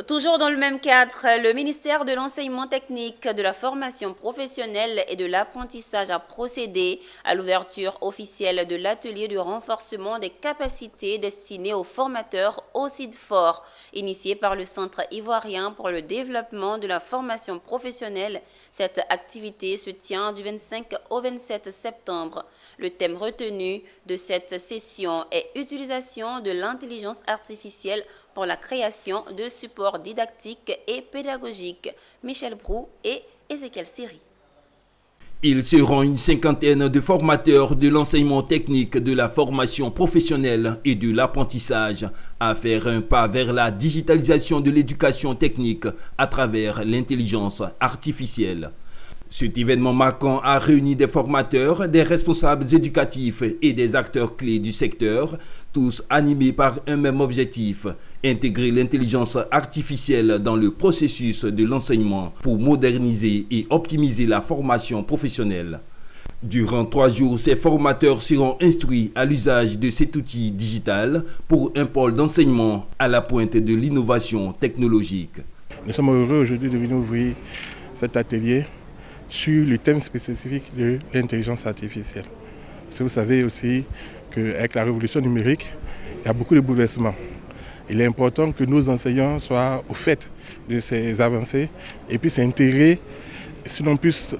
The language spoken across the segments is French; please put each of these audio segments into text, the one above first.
Toujours dans le même cadre, le ministère de l'Enseignement technique, de la formation professionnelle et de l'apprentissage a procédé à l'ouverture officielle de l'atelier de renforcement des capacités destiné aux formateurs au CIDFOR, initié par le Centre ivoirien pour le développement de la formation professionnelle. Cette activité se tient du 25 au 27 septembre. Le thème retenu de cette session est « Utilisation de l'intelligence artificielle pour la création de supports didactiques et pédagogiques ». Michel Brou et Ezekiel Siri. Ils seront une cinquantaine de formateurs de l'enseignement technique, de la formation professionnelle et de l'apprentissage à faire un pas vers la digitalisation de l'éducation technique à travers l'intelligence artificielle. Cet événement marquant a réuni des formateurs, des responsables éducatifs et des acteurs clés du secteur, tous animés par un même objectif, intégrer l'intelligence artificielle dans le processus de l'enseignement pour moderniser et optimiser la formation professionnelle. Durant 3 jours, ces formateurs seront instruits à l'usage de cet outil digital pour un pôle d'enseignement à la pointe de l'innovation technologique. Nous sommes heureux aujourd'hui de venir ouvrir cet atelier sur le thème spécifique de l'intelligence artificielle. Parce que vous savez aussi qu'avec la révolution numérique, il y a beaucoup de bouleversements. Il est important que nos enseignants soient au fait de ces avancées et puissent s'intégrer, sinon puissent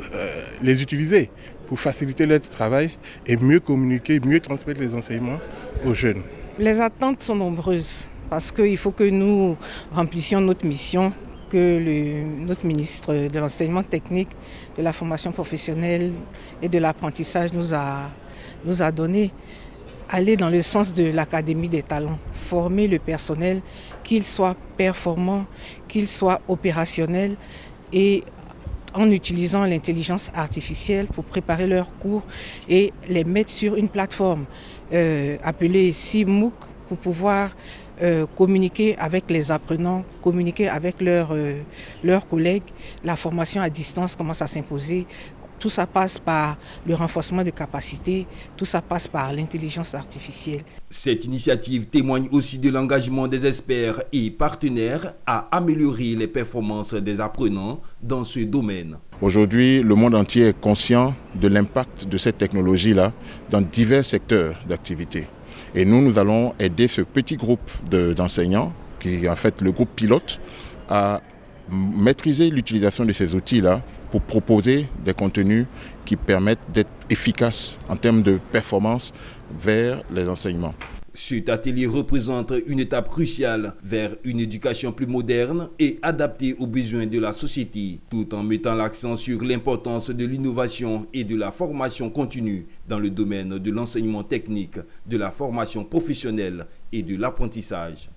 les utiliser pour faciliter leur travail et mieux communiquer, mieux transmettre les enseignements aux jeunes. Les attentes sont nombreuses parce qu'il faut que nous remplissions notre mission que notre ministre de l'Enseignement technique, de la formation professionnelle et de l'apprentissage nous a donné. Aller dans le sens de l'Académie des talents, former le personnel, qu'il soit performant, qu'il soit opérationnel et en utilisant l'intelligence artificielle pour préparer leurs cours et les mettre sur une plateforme appelée CMOOC pour pouvoir communiquer avec les apprenants, communiquer avec leurs collègues. La formation à distance commence à s'imposer. Tout ça passe par le renforcement de capacités, tout ça passe par l'intelligence artificielle. Cette initiative témoigne aussi de l'engagement des experts et partenaires à améliorer les performances des apprenants dans ce domaine. Aujourd'hui, le monde entier est conscient de l'impact de cette technologie-là dans divers secteurs d'activité. Et nous allons aider ce petit groupe d'enseignants, qui est en fait le groupe pilote, à maîtriser l'utilisation de ces outils-là pour proposer des contenus qui permettent d'être efficaces en termes de performance vers les enseignements. Cet atelier représente une étape cruciale vers une éducation plus moderne et adaptée aux besoins de la société, tout en mettant l'accent sur l'importance de l'innovation et de la formation continue dans le domaine de l'enseignement technique, de la formation professionnelle et de l'apprentissage.